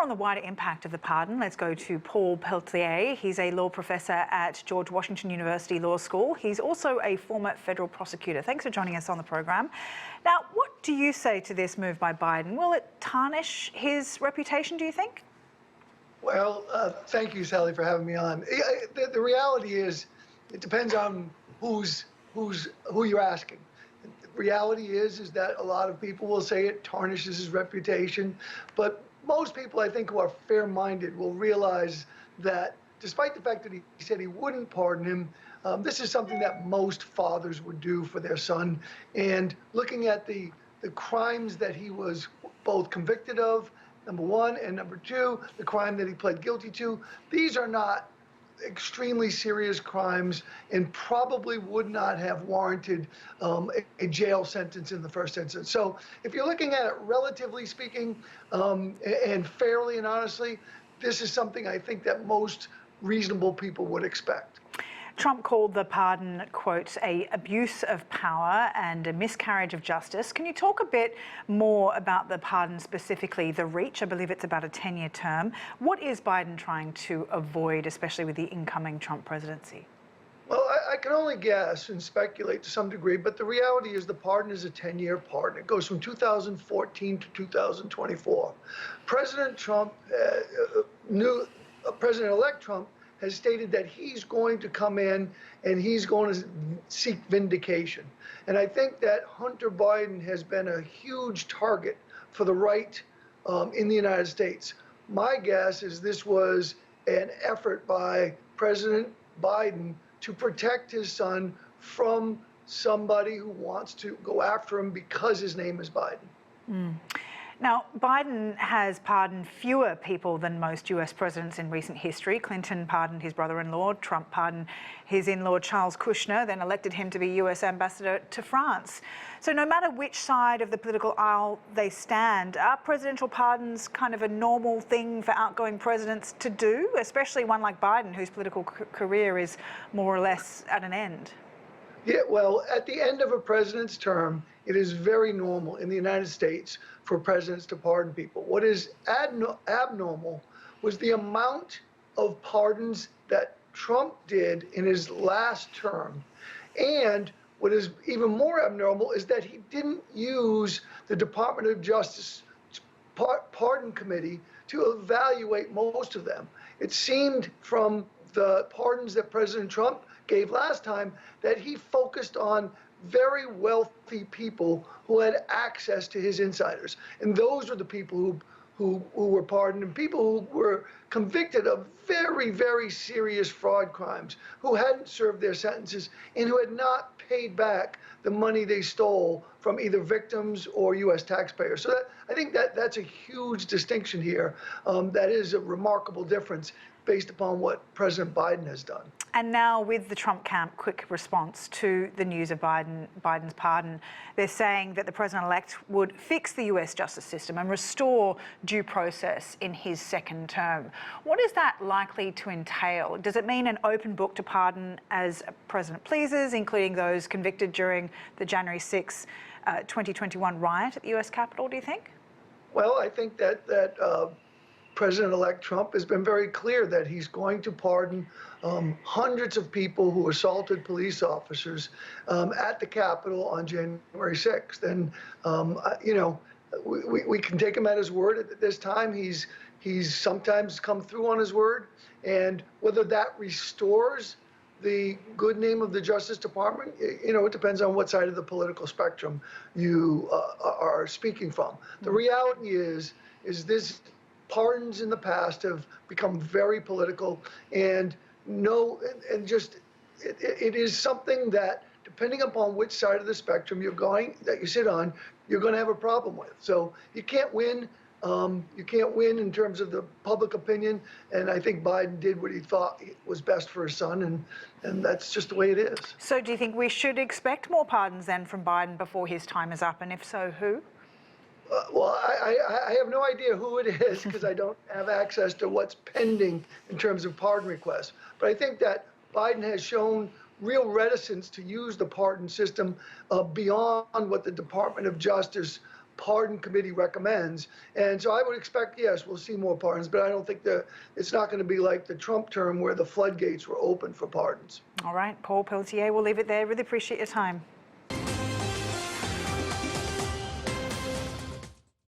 on the wider impact of the pardon, let's go to Paul Pelletier. He's a law professor at George Washington University Law School. He's also a former federal prosecutor. Thanks for joining us on the program. Now, what do you say to this move by Biden? Will it tarnish his reputation, do you think? Well, thank you, Sally, for having me on. The reality is, it depends on who you're asking. The reality is that a lot of people will say it tarnishes his reputation, but most people, I think, who are fair-minded will realize that despite the fact that he said he wouldn't pardon him, this is something that most fathers would do for their son. And looking at the crimes that he was both convicted of, number one, and number two, the crime that he pled guilty to, these are not extremely serious crimes and probably would not have warranted a jail sentence in the first instance. So if you're looking at it relatively speaking and fairly and honestly, this is something I think that most reasonable people would expect. Trump called the pardon, quote, "a abuse of power and a miscarriage of justice." Can you talk a bit more about the pardon, specifically the reach? I believe it's about a 10-year term. What is Biden trying to avoid, especially with the incoming Trump presidency? Well, I can only guess and speculate to some degree, but the reality is the pardon is a 10-year pardon. It goes from 2014 to 2024. President Trump, President-elect Trump, has stated that he's going to come in and he's going to seek vindication. And I think that Hunter Biden has been a huge target for the right in the United States. My guess is this was an effort by President Biden to protect his son from somebody who wants to go after him because his name is Biden. Mm. Now, Biden has pardoned fewer people than most US presidents in recent history. Clinton pardoned his brother-in-law, Trump pardoned his in-law Charles Kushner, then elected him to be US ambassador to France. So no matter which side of the political aisle they stand, are presidential pardons kind of a normal thing for outgoing presidents to do, especially one like Biden, whose political career is more or less at an end? Yeah, well, at the end of a president's term, it is very normal in the United States for presidents to pardon people. What is abnormal was the amount of pardons that Trump did in his last term. And what is even more abnormal is that he didn't use the Department of Justice Pardon Committee to evaluate most of them. It seemed from the pardons that President Trump gave last time that he focused on very wealthy people who had access to his insiders. And those were the people who were pardoned, and people who were convicted of very, very serious fraud crimes, who hadn't served their sentences, and who had not paid back the money they stole from either victims or U.S. taxpayers. So I think that's a huge distinction here. That is a remarkable difference based upon what President Biden has done. And now with the Trump camp quick response to the news of Biden's pardon, they're saying that the president-elect would fix the US justice system and restore due process in his second term. What is that likely to entail? Does it mean an open book to pardon as a president pleases, including those convicted during the January 6, 2021 riot at the US Capitol, do you think? Well, I think that President-elect Trump has been very clear that he's going to pardon hundreds of people who assaulted police officers at the Capitol on January 6th. And, you know, we can take him at his word. At this time, he's sometimes come through on his word. And whether that restores the good name of the Justice Department, you know, it depends on what side of the political spectrum you are speaking from. The reality is this pardons in the past have become very political, and it is something that, depending upon which side of the spectrum that you sit on, you're going to have a problem with. So you can't win. You can't win in terms of the public opinion, and I think Biden did what he thought was best for his son, and that's just the way it is. So do you think we should expect more pardons then from Biden before his time is up, and if so, who? Well, I have no idea who it is because I don't have access to what's pending in terms of pardon requests. But I think that Biden has shown real reticence to use the pardon system beyond what the Department of Justice pardon committee recommends. And so I would expect, yes, we'll see more pardons, but I don't think it's not going to be like the Trump term where the floodgates were open for pardons. All right, Paul Pelletier, we'll leave it there. Really appreciate your time.